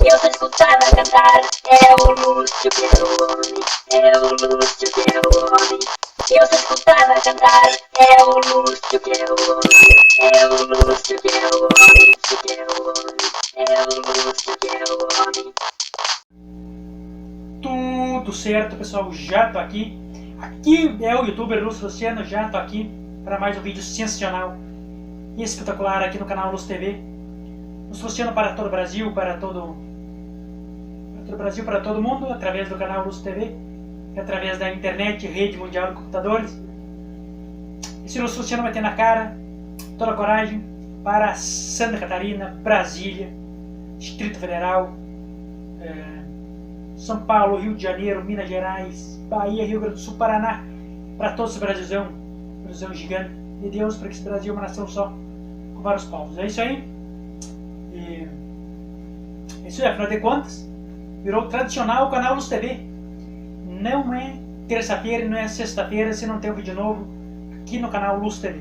Eu só escutava cantar, é o Lúcio que é o homem, é o Lúcio que é o homem. Eu só escutava cantar, é o Lúcio que é o homem, é o Lúcio que é o homem, que é o homem, é o Lúcio que é o homem. Tudo certo, pessoal, já tô aqui. Aqui é o youtuber Lúcio Luciano, já tô aqui para mais um vídeo sensacional e espetacular aqui no canal Lúcio TV. Lúcio Luciano para todo o Brasil, para todo o Brasil, para todo mundo, através do canal Lúcio TV, através da internet, rede mundial de computadores. Esse Lúcio Luciano vai ter na cara toda a coragem para Santa Catarina, Brasília, Distrito Federal, São Paulo, Rio de Janeiro, Minas Gerais, Bahia, Rio Grande do Sul, Paraná, para todo esse Brasilzão gigante de Deus, para que esse Brasil é uma nação só, com vários povos. É isso aí. E isso aí, afinal de contas, virou tradicional o canal Lúcio TV. Não é terça-feira e não é sexta-feira se não tem um vídeo novo aqui no canal Lúcio TV.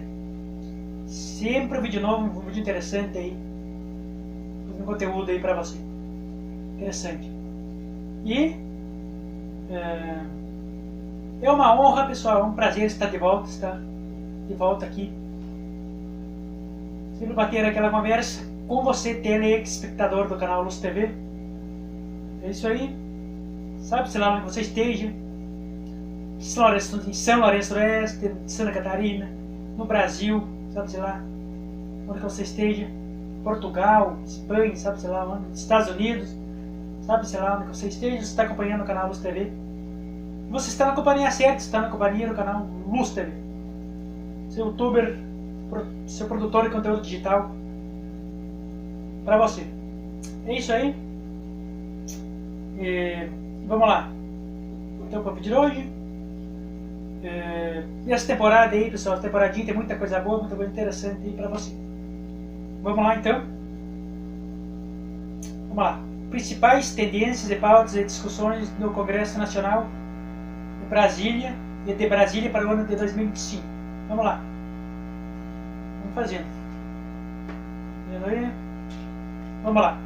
Sempre um vídeo novo, um vídeo interessante aí, um conteúdo aí para você. Interessante. E é uma honra, pessoal, é um prazer estar de volta aqui, sempre bater aquela conversa com você, telespectador do canal Lúcio TV. É isso aí, sabe, sei lá onde você esteja, em São Lourenço do Oeste, Santa Catarina, no Brasil, sabe, sei lá onde você esteja, Portugal, Espanha, sabe, sei lá onde, Estados Unidos, sabe, sei lá onde você esteja, você está acompanhando o canal Lúcio TV. Você está na companhia certa, está na companhia do canal Lúcio TV. Seu youtuber, seu produtor de conteúdo digital para você. É isso aí. Vamos lá. Então, para o vídeo de hoje. E essa temporada aí, pessoal, essa temporadinha tem muita coisa boa, muita coisa interessante aí para você. Vamos lá então. Vamos lá. Principais tendências e pautas e discussões no Congresso Nacional de Brasília e de Brasília para o ano de 2025. Vamos lá. Vamos fazendo. Vamos lá.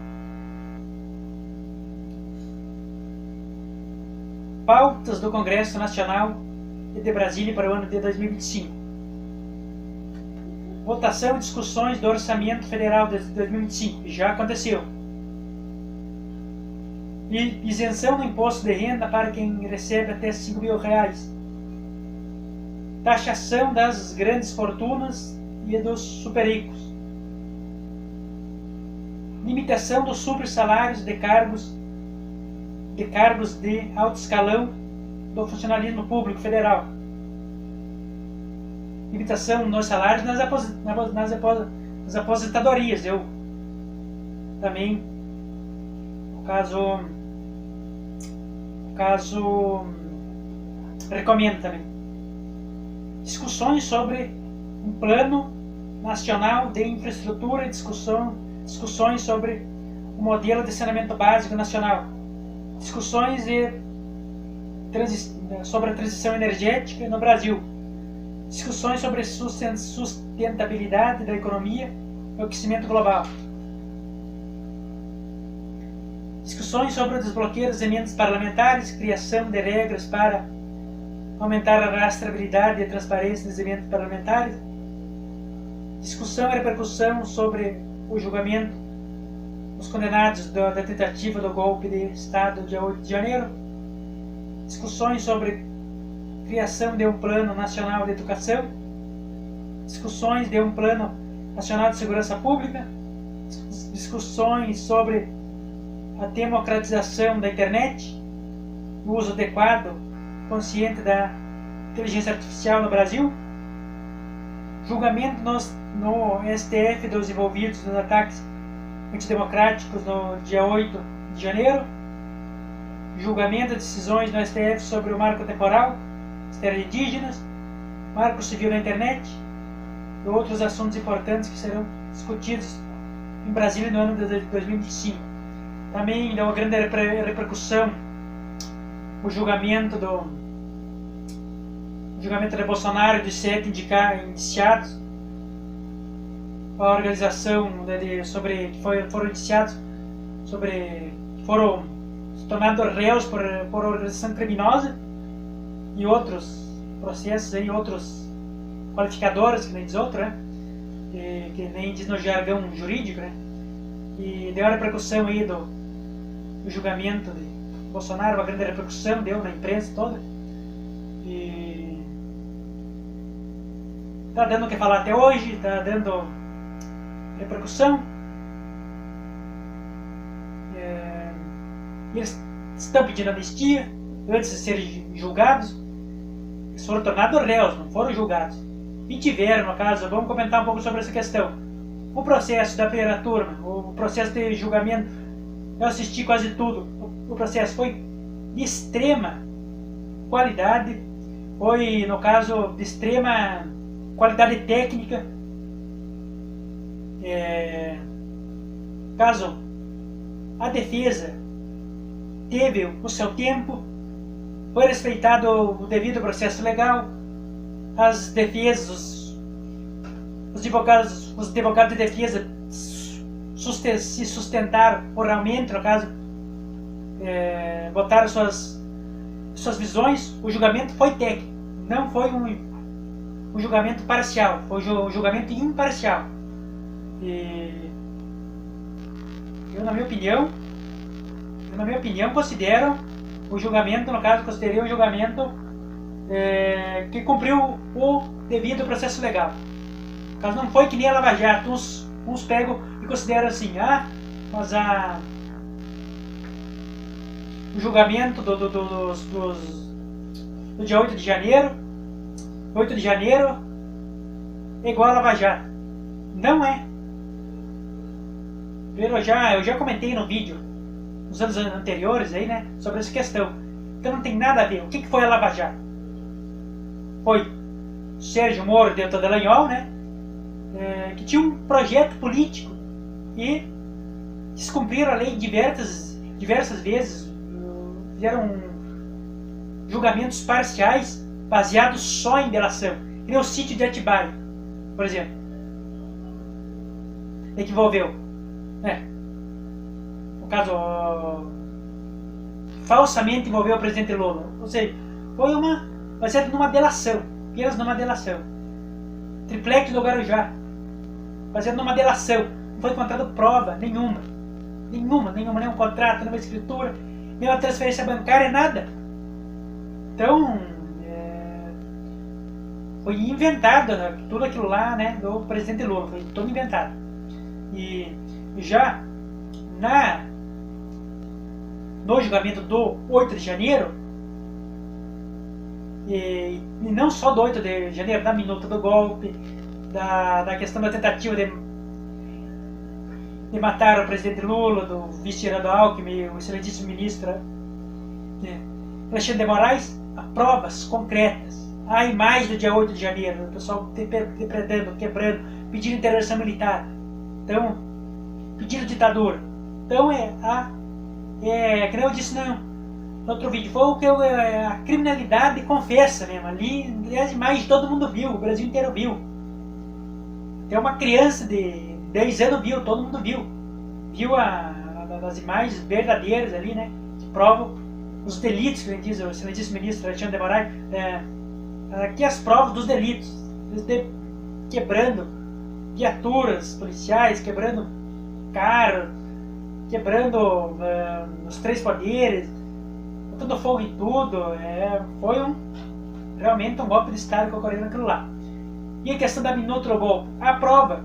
Pautas do Congresso Nacional e de Brasília para o ano de 2025. Votação e discussões do Orçamento Federal de 2025. Já aconteceu. E isenção do imposto de renda para quem recebe até R$5.000. Taxação das grandes fortunas e dos super ricos. Limitação dos subsalários de cargos de alto escalão do funcionalismo público federal. Limitação nos salários nas aposentadorias. Eu também, no caso recomendo também. Discussões sobre um plano nacional de infraestrutura e discussões sobre o modelo de saneamento básico nacional. Discussões sobre a transição energética no Brasil. Discussões sobre sustentabilidade da economia e o aquecimento global. Discussões sobre o desbloqueio das emendas parlamentares, criação de regras para aumentar a rastreabilidade e a transparência das emendas parlamentares. Discussão e repercussão sobre o julgamento dos condenados da tentativa do golpe de Estado dia 8 de janeiro. Discussões sobre criação de um plano nacional de educação. Discussões de um plano nacional de segurança pública. Discussões sobre a democratização da internet, o uso adequado, consciente da inteligência artificial no Brasil, julgamento no STF dos envolvidos nos ataques antidemocráticos no dia 8 de janeiro, julgamento de decisões no STF sobre o marco temporal, as terras indígenas, marco civil na internet e outros assuntos importantes que serão discutidos em Brasília no ano de 2025. Também deu uma grande repercussão o julgamento de Bolsonaro de 7 indiciados, a organização que foram indiciados sobre foram se tornados réus por organização criminosa e outros processos aí, outros qualificadores, que nem diz outro, né? Que nem diz no jargão jurídico, né? E deu a repercussão aí do julgamento de Bolsonaro, uma grande repercussão deu na imprensa toda. E tá dando o que falar até hoje, tá dando repercussão. Eles estão pedindo anistia antes de serem julgados. Eles foram tornados réus, não foram julgados. E tiveram, no caso, vamos comentar um pouco sobre essa questão. O processo da primeira turma, o processo de julgamento, eu assisti quase tudo. O processo foi de extrema qualidade, foi, no caso, de extrema qualidade técnica. Caso a defesa teve o seu tempo, foi respeitado o devido processo legal, as defesas, os advogados de defesa se sustentaram oralmente, no caso, botaram suas visões. O julgamento foi técnico, não foi um julgamento parcial, foi um julgamento imparcial. E eu, na minha opinião, considero o julgamento, no caso, considerei um julgamento que cumpriu o devido processo legal. No caso, não foi que nem a Lava Jato, uns pegam e consideram assim, mas o julgamento do dia 8 de janeiro, 8 de janeiro é igual a Lava Jato. Não é. Eu já comentei no vídeo nos anos anteriores aí, né, sobre essa questão. Então não tem nada a ver. O que foi a Lava Jato? Foi Sérgio Moro e Deltan Dallagnol, né, que tinha um projeto político e descumpriram a lei diversas vezes, fizeram julgamentos parciais baseados só em delação. Que nem o sítio de Atibaia, por exemplo, que envolveu, no caso, falsamente envolveu o presidente Lula. Ou seja, foi baseado numa delação, apenas numa delação. Triplex do Guarujá, baseado numa delação. Não foi encontrada prova nenhuma, nenhum contrato, nenhuma escritura, nenhuma transferência bancária, nada. Então, foi inventado, né, tudo aquilo lá, né, do presidente Lula, foi todo inventado. E já no julgamento do 8 de janeiro, e não só do 8 de janeiro, da minuta do golpe, da questão da tentativa de matar o presidente Lula, do vice-gerando Alckmin, o excelentíssimo ministro Alexandre de Moraes, há provas concretas. Há imagens do dia 8 de janeiro, o pessoal depredando, quebrando, pedindo intervenção militar, então, pedindo ditadura. Então, que nem eu disse no outro vídeo, foi o que a criminalidade confessa mesmo. Ali, as imagens todo mundo viu, o Brasil inteiro viu. Até uma criança de 10 anos viu, todo mundo viu. Viu as imagens verdadeiras ali, né, que provam os delitos, que diz o excelentíssimo ministro Alexandre de Moraes. Aqui as provas dos delitos, quebrando viaturas policiais, quebrando carros, quebrando os três poderes, botando fogo em tudo. Foi realmente um golpe de Estado que ocorreu naquilo lá. E a questão da minuta do golpe, a prova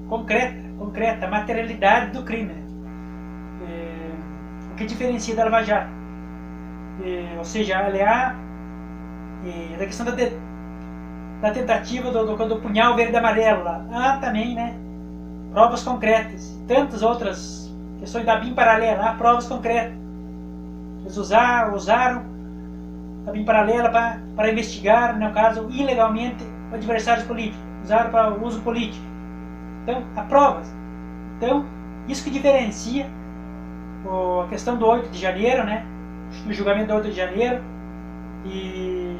concreta, a materialidade do crime, o que diferencia da Lava Jato. Ou seja, aliás, da questão da tentativa do punhal verde e amarelo lá. Também, né, provas concretas. Tantas outras questões da BIM paralela, provas concretas. Eles usaram a BIM paralela para investigar, no caso, ilegalmente, adversários políticos. Usaram para uso político. Então, há provas. Então, isso que diferencia a questão do 8 de janeiro, né, o julgamento do 8 de janeiro, e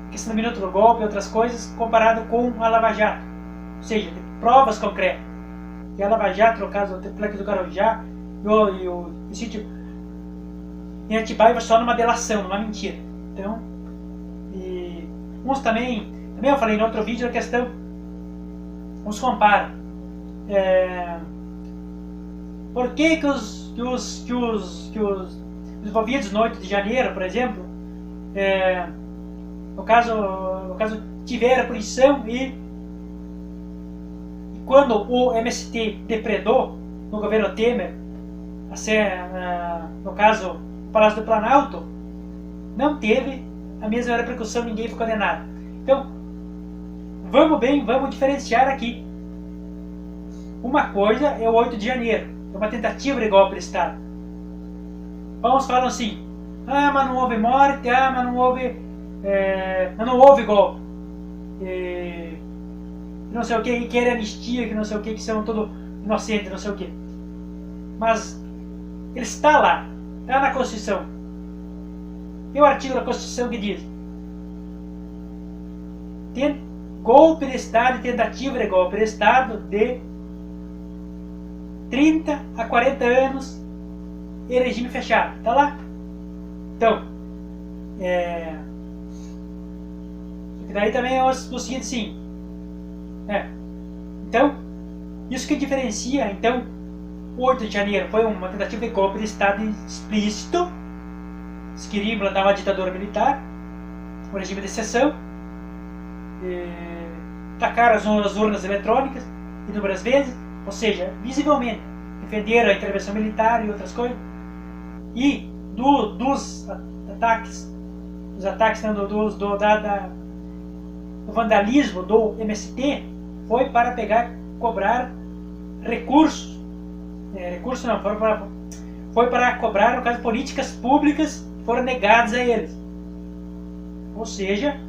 a questão do minuto do golpe e outras coisas, comparado com a Lava Jato. Ou seja, provas concretas. E a Lava Jato, no caso do Triplex do Guarujá, o sítio em Atibaia foi só numa delação, numa mentira. Então, e uns também eu falei no outro vídeo a questão, uns comparam. Por que os envolvidos no 8 de janeiro, por exemplo, no caso tiveram punição e quando o MST depredou no governo Temer, no caso o Palácio do Planalto, não teve a mesma repercussão, ninguém foi condenado. Então, vamos diferenciar aqui. Uma coisa é o 8 de janeiro, é uma tentativa de golpe de Estado. Uns falam assim, mas não houve morte, mas não houve golpe. Não sei o que, querem anistia, que não sei o que são todos inocentes, não sei o que. Mas ele está lá, está na Constituição. Tem o artigo da Constituição que diz: golpe de Estado e tentativa de golpe de Estado de 30 a 40 anos em regime fechado. Está lá. Então, daí também é o seguinte, sim. Então, isso que diferencia, então, o 8 de janeiro foi uma tentativa de golpe de Estado explícito. Eles queriam implantar uma ditadura militar, um regime de exceção, tacaram as urnas eletrônicas inúmeras vezes, ou seja, visivelmente defenderam a intervenção militar e outras coisas. E dos ataques do vandalismo do MST foi para cobrar recursos. Foi para cobrar, no caso, políticas públicas que foram negadas a eles. Ou seja,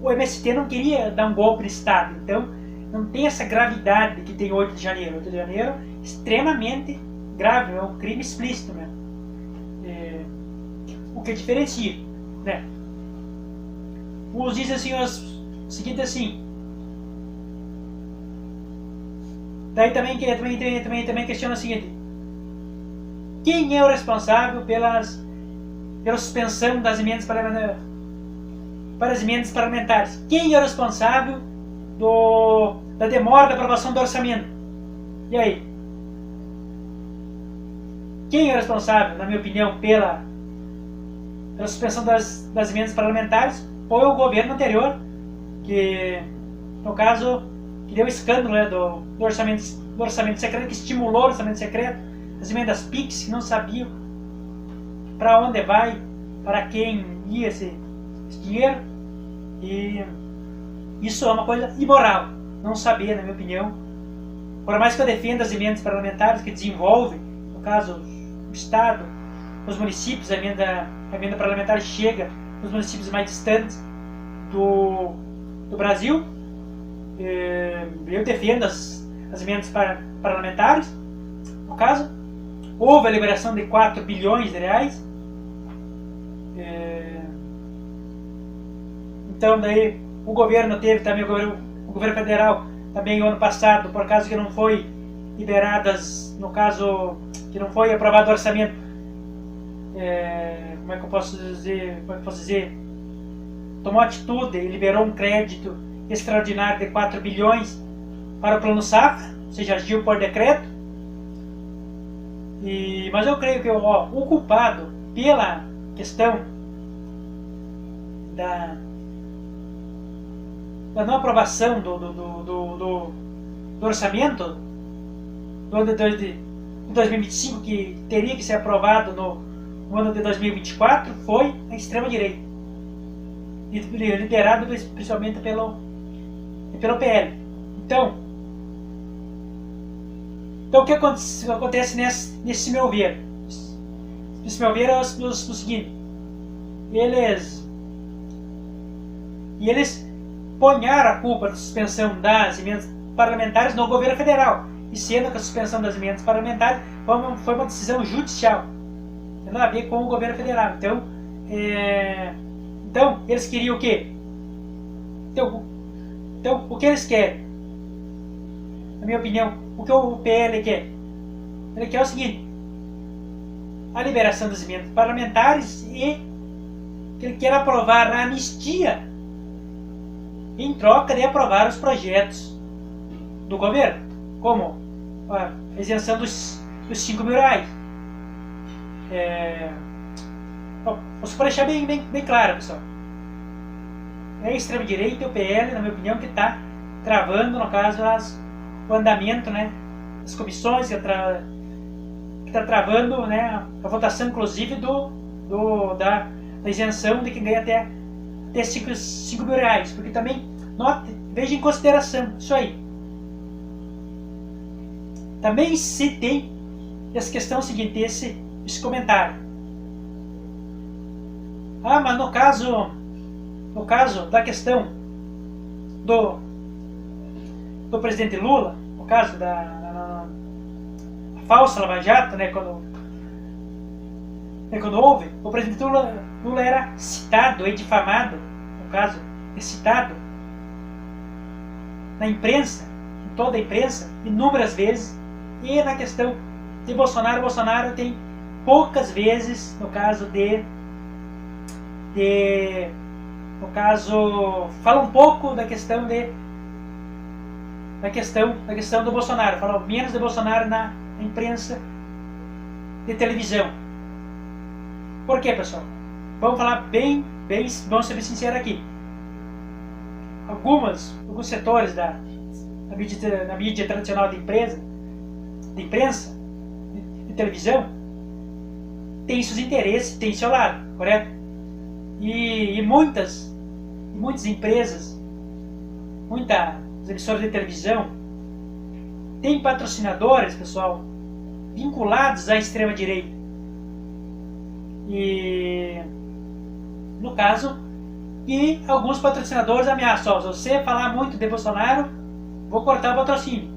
o MST não queria dar um golpe de Estado, então não tem essa gravidade que tem 8 de janeiro. 8 de janeiro é extremamente grave, é um crime explícito mesmo. O que diferencia, né? Uns dizem assim, o seguinte assim. Daí também questiona o seguinte: quem é o responsável pela suspensão das emendas parlamentares? Quem é o responsável da demora da aprovação do orçamento? E aí? Quem é o responsável, na minha opinião, pela suspensão das emendas parlamentares? Foi o governo anterior, que, no caso, que deu escândalo, né, do orçamento secreto, que estimulou o orçamento secreto, as emendas PIX, que não sabiam para onde vai, para quem ia esse dinheiro. E isso é uma coisa imoral, não saber, na minha opinião. Por mais que eu defenda as emendas parlamentares que desenvolvem, no caso, o Estado, os municípios, a emenda parlamentar chega nos municípios mais distantes do Brasil. Eu defendo as emendas parlamentares. No caso, houve a liberação de 4 bilhões de reais. Então, daí o governo teve também, o governo federal também o ano passado, por causa que não foi liberadas, no caso, que não foi aprovado o orçamento, como é que eu posso dizer, tomou atitude e liberou um crédito extraordinário de 4 bilhões para o Plano Safra, ou seja, agiu por decreto. Mas eu creio que o culpado pela questão da não aprovação do orçamento do ano de 2025, que teria que ser aprovado no ano de 2024, foi a extrema-direita, liderado principalmente pelo PL. Então o que acontece nesse meu ver? Nesse meu ver é o seguinte: eles ponharam a culpa da suspensão das emendas parlamentares no governo federal, e sendo que a suspensão das emendas parlamentares foi uma decisão judicial, não tem nada a ver com o governo federal. Então eles queriam o quê? Então o que eles querem? Na minha opinião, o que o PL quer? Ele quer o seguinte: a liberação dos emendas parlamentares e que ele quer aprovar a anistia em troca de aprovar os projetos do governo, como a isenção dos 5 mil reais. Vou deixar bem claro, pessoal. É a extrema-direita e o PL, na minha opinião, que está travando, no caso, o andamento, né, das comissões, que está travando, né, a votação, inclusive, da isenção de quem ganha até 5 mil reais. Porque também, veja em consideração isso aí. Também se tem essa questão seguinte, esse comentário. Mas no caso da questão do presidente Lula, no caso da falsa Lava Jato, né, quando houve, o presidente Lula era citado e difamado, no caso, citado na imprensa, em toda a imprensa, inúmeras vezes, e na questão de Bolsonaro tem poucas vezes, no caso fala um pouco da questão do Bolsonaro, fala menos de Bolsonaro na imprensa de televisão. Por quê, pessoal? Vamos falar vamos ser bem sinceros aqui. Alguns setores da mídia tradicional de imprensa, de televisão, tem seus interesses, tem seu lado, correto? E muitas empresas, muitas emissoras de televisão têm patrocinadores, pessoal, vinculados à extrema-direita. E no caso, e alguns patrocinadores ameaçam: se você falar muito de Bolsonaro, vou cortar o patrocínio.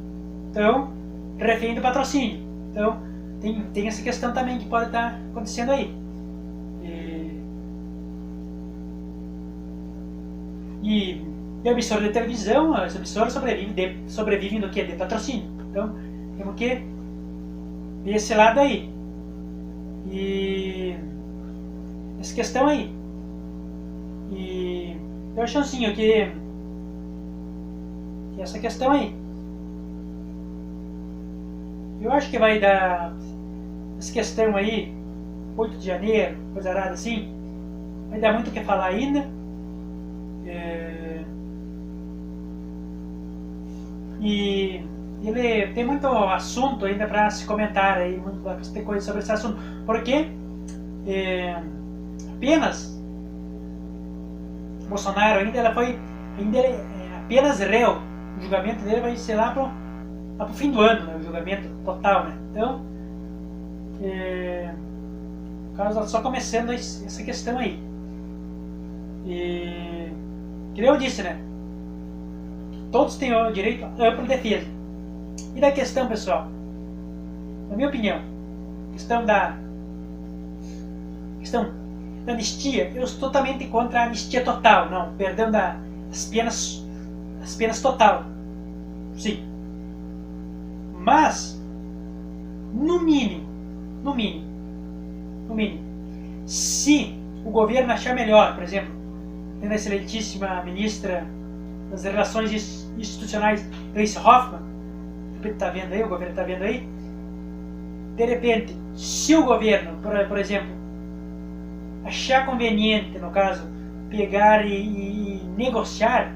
Então, refém do patrocínio. Então, tem essa questão também que pode estar acontecendo aí. E a emissora de televisão, as emissoras sobrevivem do que? De patrocínio. Então, temos que ver esse lado aí. E essa questão aí. E eu acho assim, que essa questão aí, eu acho que vai dar essa questão aí, 8 de janeiro, coisa rara assim, vai dar muito o que falar ainda. E ele tem muito assunto ainda para se comentar aí, para ter coisa sobre esse assunto, porque apenas Bolsonaro ainda apenas réu. O julgamento dele vai ser lá pro fim do ano, né, o julgamento total, né? Então, o caso só começando essa questão aí. E que eu disse, né? Todos têm o direito à ampla defesa. E da questão, pessoal, na minha opinião, questão da anistia, eu sou totalmente contra a anistia total, não, perdão das penas total, sim. Mas, no mínimo, se o governo achar melhor, por exemplo, tendo a excelentíssima ministra das Relações Institucionais, Gleisi Hoffmann, o governo está vendo aí, de repente, se o governo, por exemplo, achar conveniente, no caso, pegar e negociar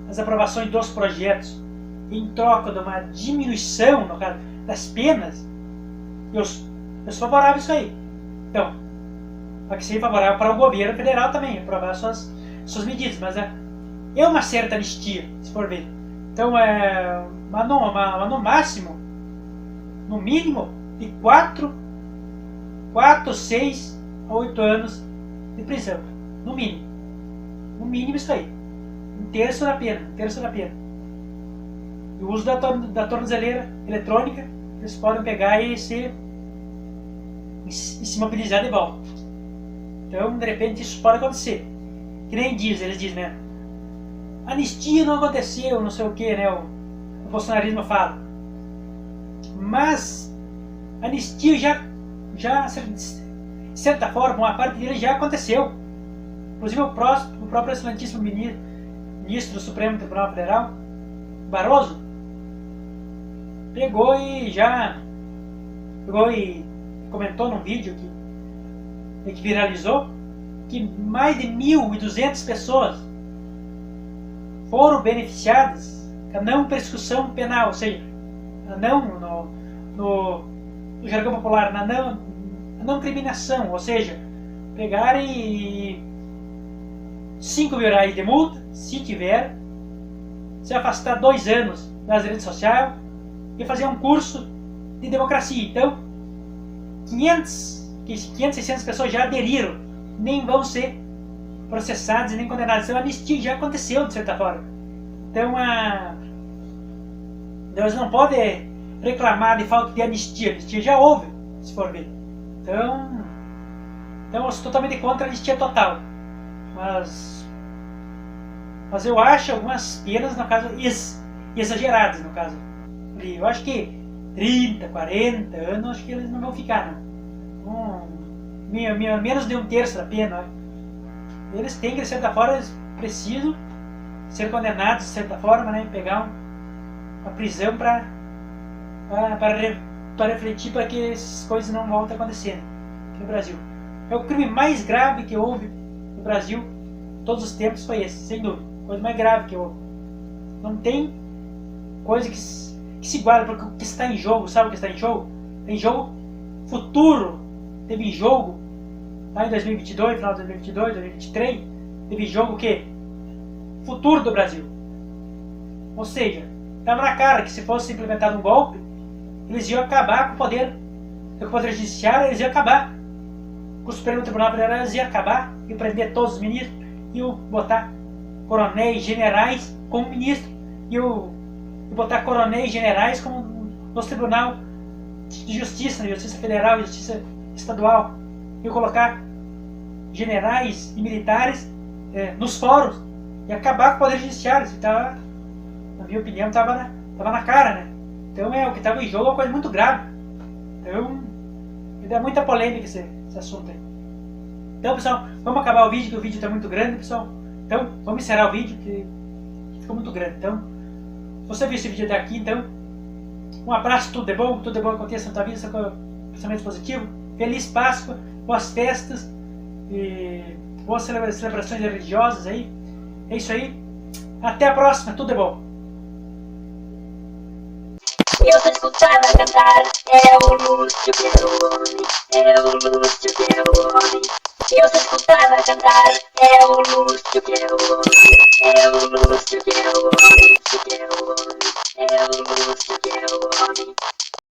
as aprovações dos projetos em troca de uma diminuição, no caso, das penas, eu sou favorável a isso aí. Então, para que seja favorável para o governo federal também, aprovar suas medidas, mas é uma certa anistia, se for ver. Então, mas no máximo, no mínimo, de 4, 6 a 8 anos de prisão. No mínimo. No mínimo isso aí. Um terço da pena. E o uso da tornozeleira eletrônica, eles podem pegar e se mobilizar de volta. Então, de repente, isso pode acontecer. Que nem eles dizem, né? Anistia não aconteceu, não sei o que, né? O bolsonarismo fala. Mas, anistia já de certa forma, uma parte dele já aconteceu. Inclusive o próprio excelentíssimo ministro do Supremo Tribunal Federal, Barroso, pegou e comentou num vídeo que viralizou que mais de 1.200 pessoas foram beneficiadas com a não prescrição penal, ou seja, a não, no jargão popular, a não criminação, ou seja, pegarem e 5 mil reais de multa, se tiver, se afastar 2 anos das redes sociais e fazer um curso de democracia. Então, 600 pessoas já aderiram, nem vão ser processados e nem condenados. Então, a anistia já aconteceu, de certa forma. Então, Deus não pode reclamar de falta de anistia. A anistia já houve, se for ver. Então eu sou totalmente contra a anistia total. Mas eu acho algumas penas, no caso, exageradas, no caso. Eu acho que 30, 40 anos, acho que eles não vão ficar, não. Menos de 1/3 da pena. Eles têm que, de certa forma, eles precisam ser condenados, de certa forma, né? Pegar uma prisão para refletir para que essas coisas não voltem a acontecer aqui no Brasil. É o crime mais grave que houve no Brasil todos os tempos, foi esse, sem dúvida. A coisa mais grave que houve. Não tem coisa que se iguala, porque o que está em jogo, sabe o que está em jogo? Tem jogo futuro. Teve jogo lá em 2022, final de 2022, 2023, teve jogo o quê? Futuro do Brasil. Ou seja, estava na cara que se fosse implementado um golpe, eles iam acabar com o poder judiciário, eles iam acabar com o Supremo Tribunal Federal, eles iam acabar e prender todos os ministros, e botar coronéis, generais como ministro, e botar coronéis, generais como no Tribunal de Justiça, Justiça Federal, Justiça Estadual, e colocar generais e militares nos fóruns e acabar com o poder judiciário. Isso tava, na minha opinião, estava na cara, né? Então o que estava em jogo é uma coisa muito grave. Então, dá muita polêmica esse assunto aí. Então, pessoal, vamos acabar o vídeo, que o vídeo está muito grande, pessoal. Então, vamos encerrar o vídeo, que ficou muito grande. Então, se você viu esse vídeo até aqui, então, um abraço, tudo é bom aconteça na tua vida, com pensamento positivo. Feliz Páscoa, boas festas e boas celebrações religiosas aí. É isso aí. Até a próxima, tudo é bom. Eu só escutava cantar, é o Lúcio Peroni, é o Lúcio Peroni. Eu só escutava cantar, é o Lúcio Peroni, é o Lúcio Peroni, é o Lúcio Peroni.